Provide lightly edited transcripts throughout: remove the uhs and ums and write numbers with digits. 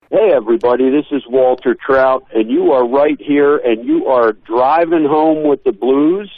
Hey, everybody, this is Walter Trout, and you are right here, and you are driving home with the blues.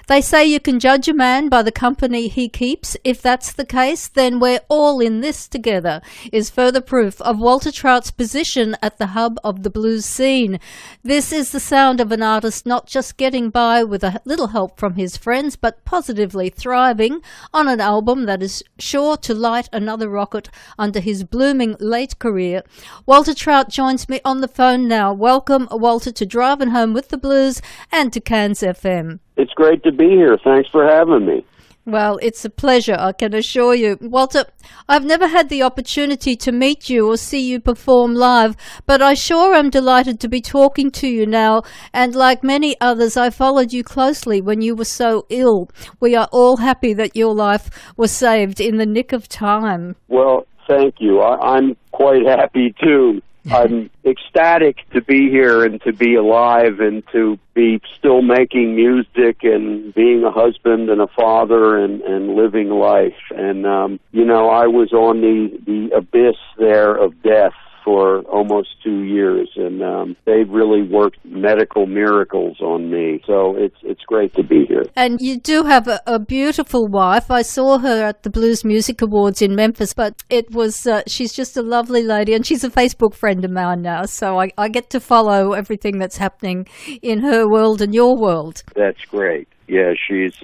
They say you can judge a man by the company he keeps. If that's the case, then we're all in this together, is further proof of Walter Trout's position at the hub of the blues scene. This is the sound of an artist not just getting by with a little help from his friends, but positively thriving on an album that is sure to light another rocket under his blooming late career. Walter Trout joins me on the phone now. Welcome, Walter, to Drivin' Home with the Blues and to Cairns FM. It's great to be here. Thanks for having me. Well, it's a pleasure, I can assure you. Walter, I've never had the opportunity to meet you or see you perform live, but I sure am delighted to be talking to you now. And like many others, I followed you closely when you were so ill. We are all happy that your life was saved in the nick of time. Well, thank you. I'm quite happy, too. I'm ecstatic to be here and to be alive and to be still making music and being a husband and a father and living life. And, I was on the abyss there of death for almost 2 years, and they've really worked medical miracles on me. So it's great to be here. And you do have a beautiful wife. I saw her at the Blues Music Awards in Memphis, but it was she's just a lovely lady, and she's a Facebook friend of mine now, so I get to follow everything that's happening in her world and your world. That's great. Yeah, she's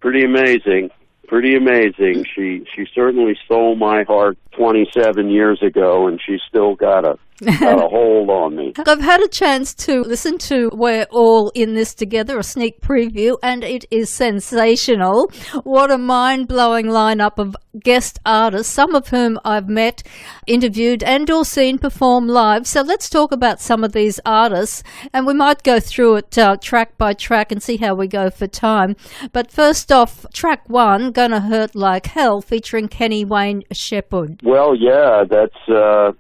pretty amazing. Pretty amazing. She certainly stole my heart 27 years ago, and she's still got a hold on me. I've had a chance to listen to We're All in This Together, a sneak preview, and it is sensational. What a mind-blowing lineup of guest artists, some of whom I've met, interviewed, and or seen perform live. So let's talk about some of these artists, and we might go through it track by track and see how we go for time. But first off, track one, Gonna Hurt Like Hell, featuring Kenny Wayne Shepherd. Well, yeah, that's...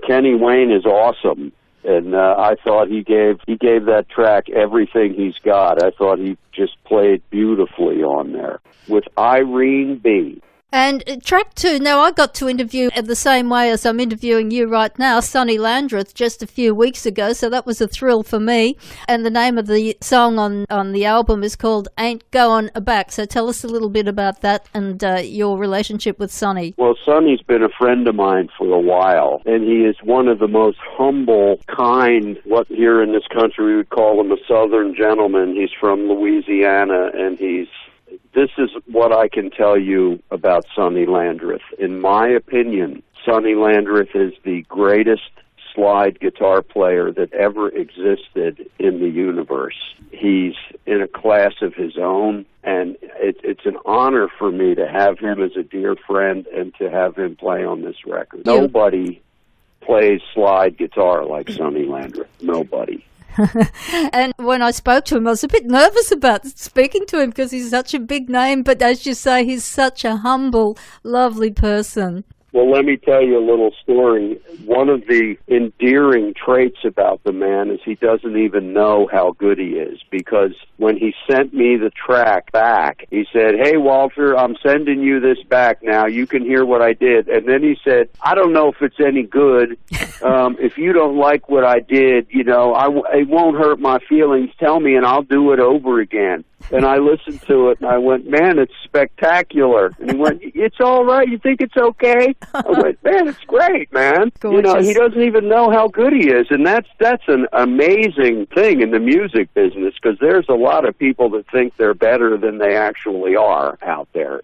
Kenny Wayne is awesome, and I thought he gave that track everything he's got. I thought he just played beautifully on there with Irene B. And track two, now I got to interview the same way as I'm interviewing you right now, Sonny Landreth, just a few weeks ago, so that was a thrill for me. And the name of the song on the album is called Ain't Goin' Back. So tell us a little bit about that and your relationship with Sonny. Well, Sonny's been a friend of mine for a while, and he is one of the most humble, kind, what here in this country we would call him a Southern gentleman. He's from Louisiana, and this is what I can tell you about Sonny Landreth. In my opinion, Sonny Landreth is the greatest slide guitar player that ever existed in the universe. He's in a class of his own, and it's an honor for me to have him as a dear friend and to have him play on this record. Nobody plays slide guitar like Sonny Landreth. Nobody. And when I spoke to him, I was a bit nervous about speaking to him because he's such a big name, but as you say, he's such a humble, lovely person. Well, let me tell you a little story. One of the endearing traits about the man is he doesn't even know how good he is, because when he sent me the track back, he said, "Hey, Walter, I'm sending you this back now. You can hear what I did." And then he said, "I don't know if it's any good. If you don't like what I did, it won't hurt my feelings. Tell me and I'll do it over again." And I listened to it, and I went, "Man, it's spectacular." And he went, "It's all right. You think it's okay?" I went, "Man, it's great, man." Gorgeous. He doesn't even know how good he is, and that's an amazing thing in the music business, because there's a lot of people that think they're better than they actually are out there,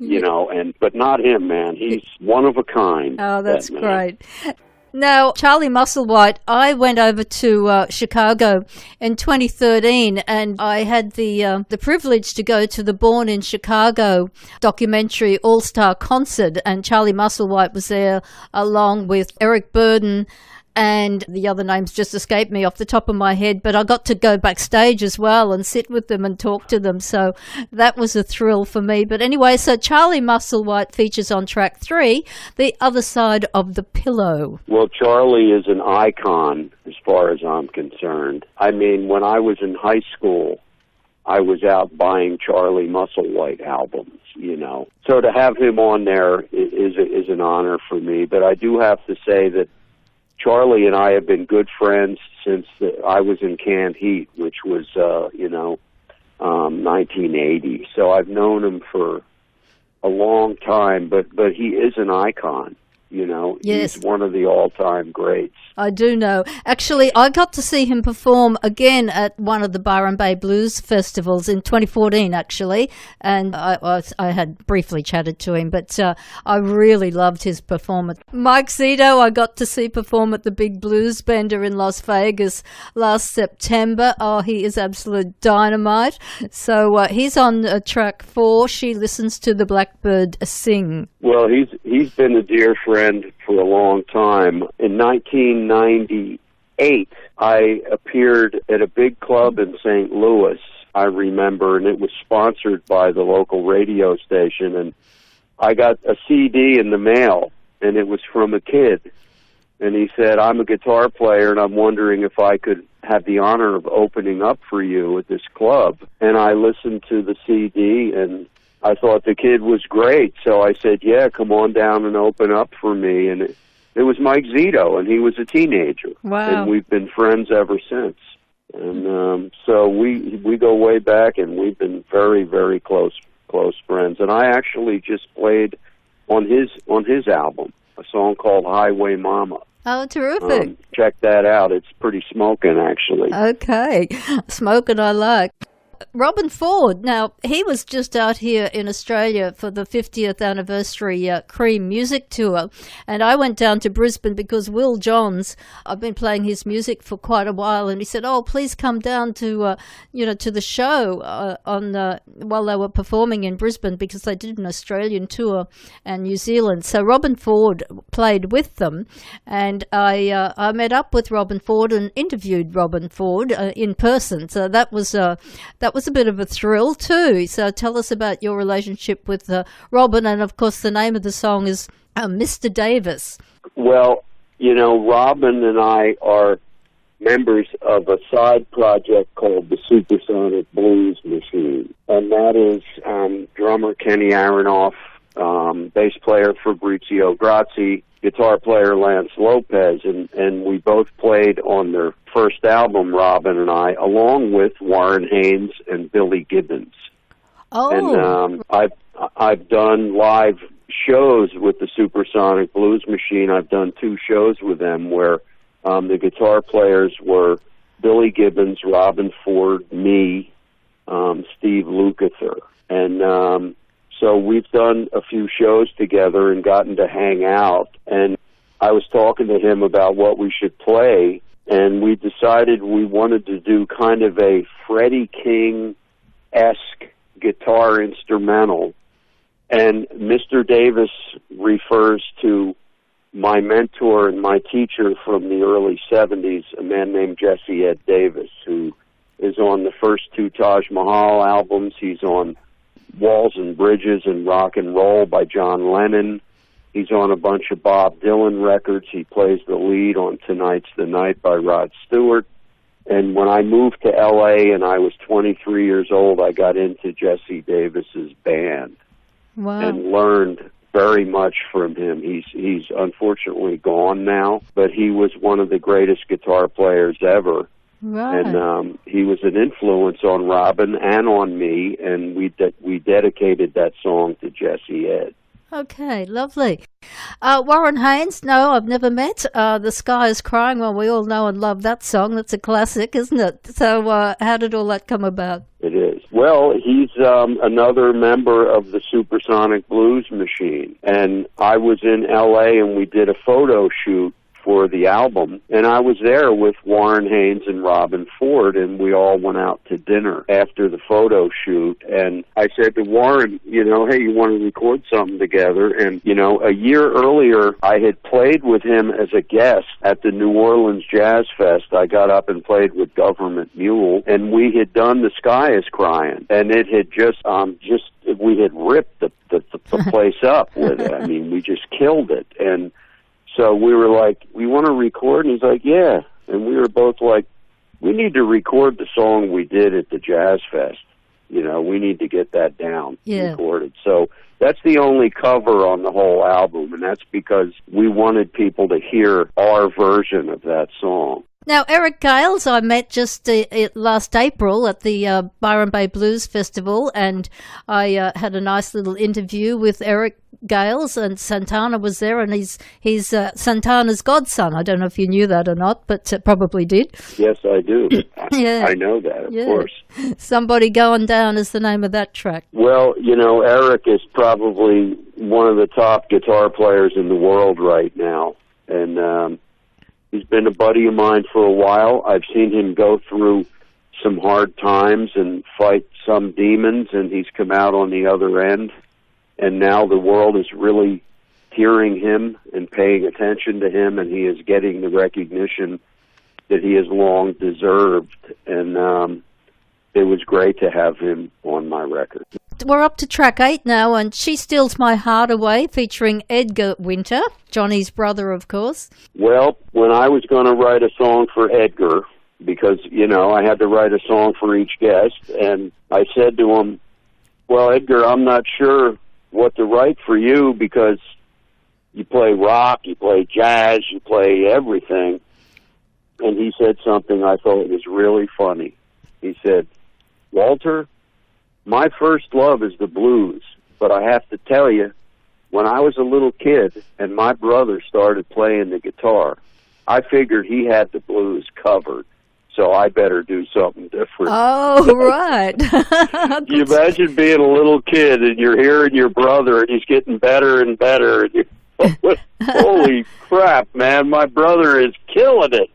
but not him, man. He's one of a kind. Oh, that's great. Now, Charlie Musselwhite, I went over to Chicago in 2013, and I had the privilege to go to the Born in Chicago documentary All-Star Concert, and Charlie Musselwhite was there along with Eric Burden, and the other names just escaped me off the top of my head, but I got to go backstage as well and sit with them and talk to them, so that was a thrill for me. But anyway, so Charlie Musselwhite features on track 3, The Other Side of the Pillow. Well, Charlie is an icon as far as I'm concerned. I mean, when I was in high school, I was out buying Charlie Musselwhite albums, So to have him on there is an honor for me, but I do have to say that Charlie and I have been good friends since I was in Canned Heat, which was, 1980. So I've known him for a long time, but he is an icon. Yes. He's one of the all-time greats. I do know. Actually, I got to see him perform again at one of the Byron Bay Blues festivals in 2014, actually, and I had briefly chatted to him, but I really loved his performance. Mike Zito, I got to see perform at the Big Blues Bender in Las Vegas last September. Oh, he is absolute dynamite. So he's on track 4, She Listens to the Blackbird Sing. Well, he's been a dear friend for a long time. In 1998, I appeared at a big club in St. Louis, I remember, and it was sponsored by the local radio station, and I got a CD in the mail, and it was from a kid, and he said, I'm a guitar player, and I'm wondering if I could have the honor of opening up for you at this club. And I listened to the CD, and I thought the kid was great, so I said, yeah, come on down and open up for me. And it was Mike Zito, and he was a teenager. Wow. And we've been friends ever since. And so we go way back, and we've been very, very close friends. And I actually just played on his album a song called Highway Mama. Oh, terrific. Check that out. It's pretty smoking, actually. Okay. Smoking I like. Robin Ford, now, he was just out here in Australia for the 50th anniversary Cream music tour, and I went down to Brisbane because Will Johns, I've been playing his music for quite a while, and he said, oh, please come down to, to the show while they were performing in Brisbane, because they did an Australian tour and New Zealand. So Robin Ford played with them, and I met up with Robin Ford and interviewed Robin Ford in person, so that was a bit of a thrill too. So tell us about your relationship with Robin, and of course the name of the song is Mr. Davis. Well, Robin and I are members of a side project called the Supersonic Blues Machine, and that is drummer Kenny Aronoff, bass player Fabrizio Grazzi, guitar player Lance Lopez, and we both played on their first album, Robin and I, along with Warren Haynes and Billy Gibbons. Oh. And I've done live shows with the Supersonic Blues Machine. I've done 2 shows with them where the guitar players were Billy Gibbons, Robin Ford, me, Steve Lukather. And so we've done a few shows together and gotten to hang out. And I was talking to him about what we should play, and we decided we wanted to do kind of a Freddie King-esque guitar instrumental. And Mr. Davis refers to my mentor and my teacher from the early 70s, a man named Jesse Ed Davis, who is on the first 2 Taj Mahal albums. He's on Walls and Bridges and Rock and Roll by John Lennon. He's on a bunch of Bob Dylan records. He plays the lead on Tonight's the Night by Rod Stewart. And when I moved to L.A. and I was 23 years old, I got into Jesse Davis's band. Wow. And learned very much from him. He's unfortunately gone now, but he was one of the greatest guitar players ever. Right. And he was an influence on Robin and on me, and we dedicated that song to Jesse Ed. Okay, lovely. Warren Haynes, no, I've never met. The Sky is Crying, well, we all know and love that song. That's a classic, isn't it? So how did all that come about? It is. Well, he's another member of the Supersonic Blues Machine. And I was in L.A. and we did a photo shoot for the album, and I was there with Warren Haynes and Robin Ford, and we all went out to dinner after the photo shoot, and I said to Warren, hey, you want to record something together? And, a year earlier, I had played with him as a guest at the New Orleans Jazz Fest. I got up and played with Government Mule, and we had done The Sky is Crying, and it had we had ripped the place up with it. I mean, we just killed it, and so we were like, we want to record? And he's like, yeah. And we were both like, we need to record the song we did at the Jazz Fest. We need to get that down, recorded. So That's the only cover on the whole album, and that's because we wanted people to hear our version of that song. Now, Eric Gales, I met just last April at the Byron Bay Blues Festival, and I had a nice little interview with Eric Gales, and Santana was there, and he's Santana's godson. I don't know if you knew that or not, but probably did. Yes, I do. Yeah. I know that, of course. Somebody Going Down is the name of that track. Well, Eric is probably one of the top guitar players in the world right now, and he's been a buddy of mine for a while. I've seen him go through some hard times and fight some demons, and he's come out on the other end. And now the world is really hearing him and paying attention to him, and he is getting the recognition that he has long deserved. And it was great to have him on my record. We're up to track 8 now, and She Steals My Heart Away, featuring Edgar Winter, Johnny's brother, of course. Well, when I was going to write a song for Edgar, because, I had to write a song for each guest, and I said to him, well, Edgar, I'm not sure what to write for you because you play rock, you play jazz, you play everything. And he said something I thought was really funny. He said, Walter, my first love is the blues, but I have to tell you, when I was a little kid and my brother started playing the guitar, I figured he had the blues covered, so I better do something different. Oh, right. You imagine being a little kid and you're hearing your brother and he's getting better and better, and you, holy crap, man, my brother is killing it,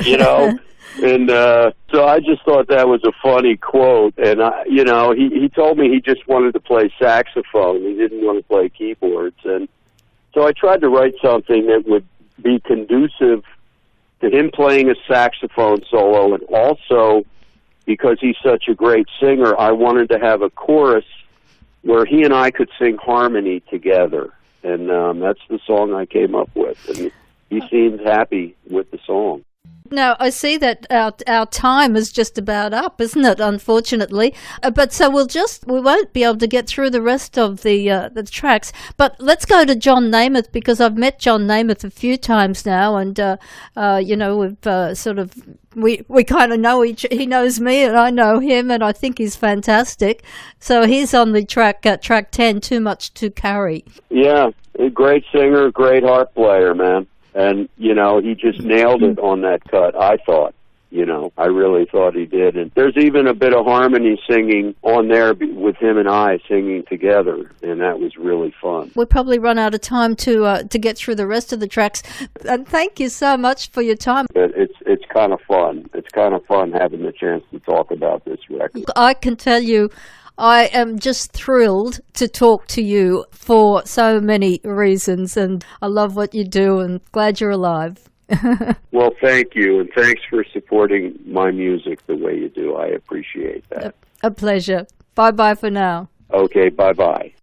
And so I just thought that was a funny quote. And, he told me he just wanted to play saxophone. He didn't want to play keyboards. And so I tried to write something that would be conducive to him playing a saxophone solo. And also, because he's such a great singer, I wanted to have a chorus where he and I could sing harmony together. And that's the song I came up with. And he seemed happy with the song. Now, I see that our time is just about up, isn't it, unfortunately? But so we won't be able to get through the rest of the tracks. But let's go to John Namath, because I've met John Namath a few times now, and, we've we kind of know he knows me and I know him, and I think he's fantastic. So he's on the track 10, Too Much to Carry. Yeah, a great singer, great harp player, man. And, he just nailed it on that cut, I thought. I really thought he did. And there's even a bit of harmony singing on there with him and I singing together, and that was really fun. We'll probably run out of time to get through the rest of the tracks. And thank you so much for your time. But it's kind of fun. It's kind of fun having the chance to talk about this record. I can tell you, I am just thrilled to talk to you for so many reasons, and I love what you do and glad you're alive. Well, thank you, and thanks for supporting my music the way you do. I appreciate that. A pleasure. Bye-bye for now. Okay, bye-bye.